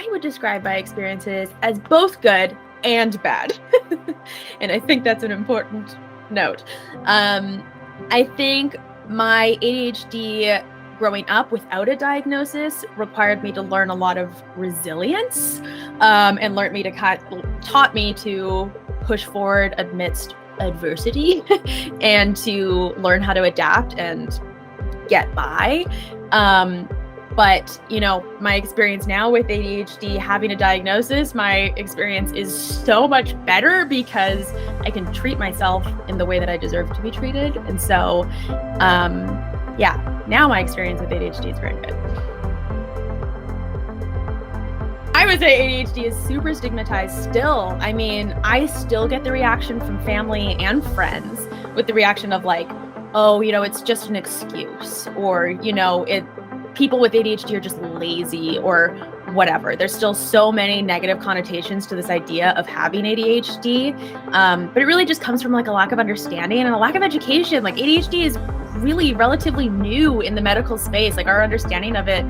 I would describe my experiences as both good and bad. And I think that's an important note. I think my ADHD growing up without a diagnosis required me to learn a lot of resilience, and taught me to push forward amidst adversity and to learn how to adapt and get by. But my experience now with ADHD, having a diagnosis, my experience is so much better because I can treat myself in the way that I deserve to be treated. And so, now my experience with ADHD is very good. I would say ADHD is super stigmatized still. I mean, I still get the reaction from family and friends with the reaction of like, oh, it's just an excuse, or, people with ADHD are just lazy or whatever. There's still so many negative connotations to this idea of having ADHD. But it really just comes from like a lack of understanding and a lack of education. Like ADHD is really relatively new in the medical space. Like our understanding of it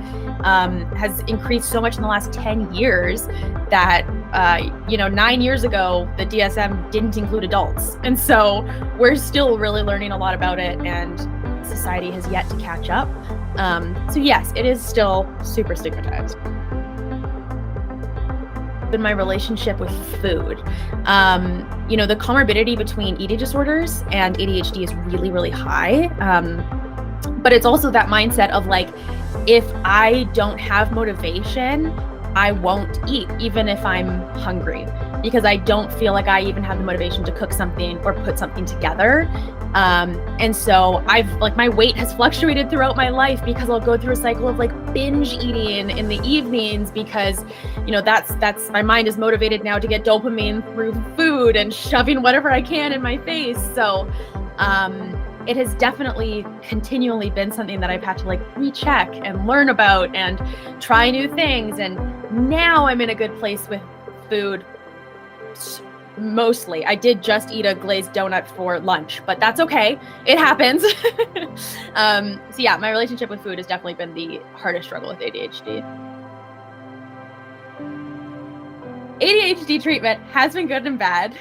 has increased so much in the last 10 years that 9 years ago, the DSM didn't include adults. And so we're still really learning a lot about it, and society has yet to catch up. So yes, it is still super stigmatized. In my relationship with food, the comorbidity between eating disorders and ADHD is really, really high. But it's also that mindset of like, if I don't have motivation, I won't eat, even if I'm hungry, because I don't feel like I even have the motivation to cook something or put something together. And so my weight has fluctuated throughout my life because I'll go through a cycle of like binge eating in the evenings because, that's my mind is motivated now to get dopamine through food and shoving whatever I can in my face. So, it has definitely continually been something that I've had to like recheck and learn about and try new things. And now I'm in a good place with food. Mostly. I did just eat a glazed donut for lunch, but that's okay. It happens. So yeah, my relationship with food has definitely been the hardest struggle with ADHD. ADHD treatment has been good and bad.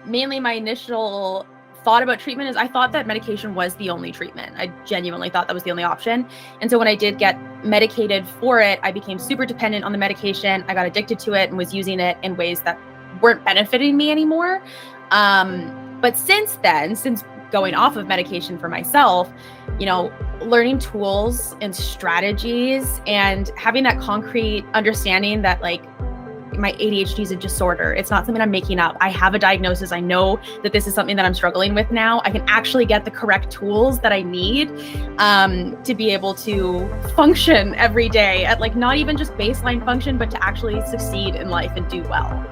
Mainly my initial thought about treatment is I thought that medication was the only treatment. I genuinely thought that was the only option. And so when I did get medicated for it, I became super dependent on the medication. I got addicted to it and was using it in ways that weren't benefiting me anymore. But since then, since going off of medication for myself, learning tools and strategies and having that concrete understanding that like my ADHD is a disorder. It's not something I'm making up. I have a diagnosis. I know that this is something that I'm struggling with now. I can actually get the correct tools that I need to be able to function every day at like not even just baseline function, but to actually succeed in life and do well.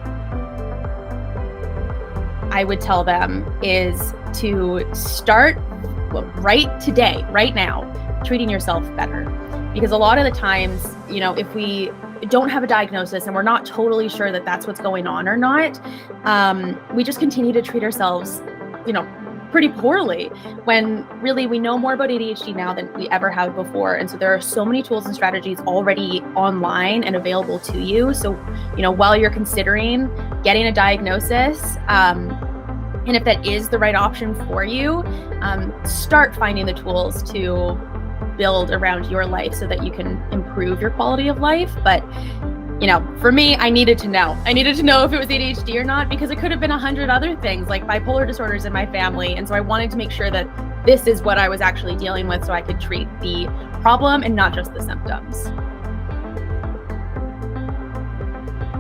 I would tell them is to start right today, right now, treating yourself better. Because a lot of the times, if we don't have a diagnosis and we're not totally sure that that's what's going on or not, we just continue to treat ourselves, pretty poorly, when really we know more about ADHD now than we ever have before. And so there are so many tools and strategies already online and available to you. So, while you're considering getting a diagnosis, and if that is the right option for you, start finding the tools to build around your life so that you can improve your quality of life. But for me, I needed to know if it was ADHD or not, because it could have been 100 other things like bipolar disorders in my family. And so I wanted to make sure that this is what I was actually dealing with so I could treat the problem and not just the symptoms.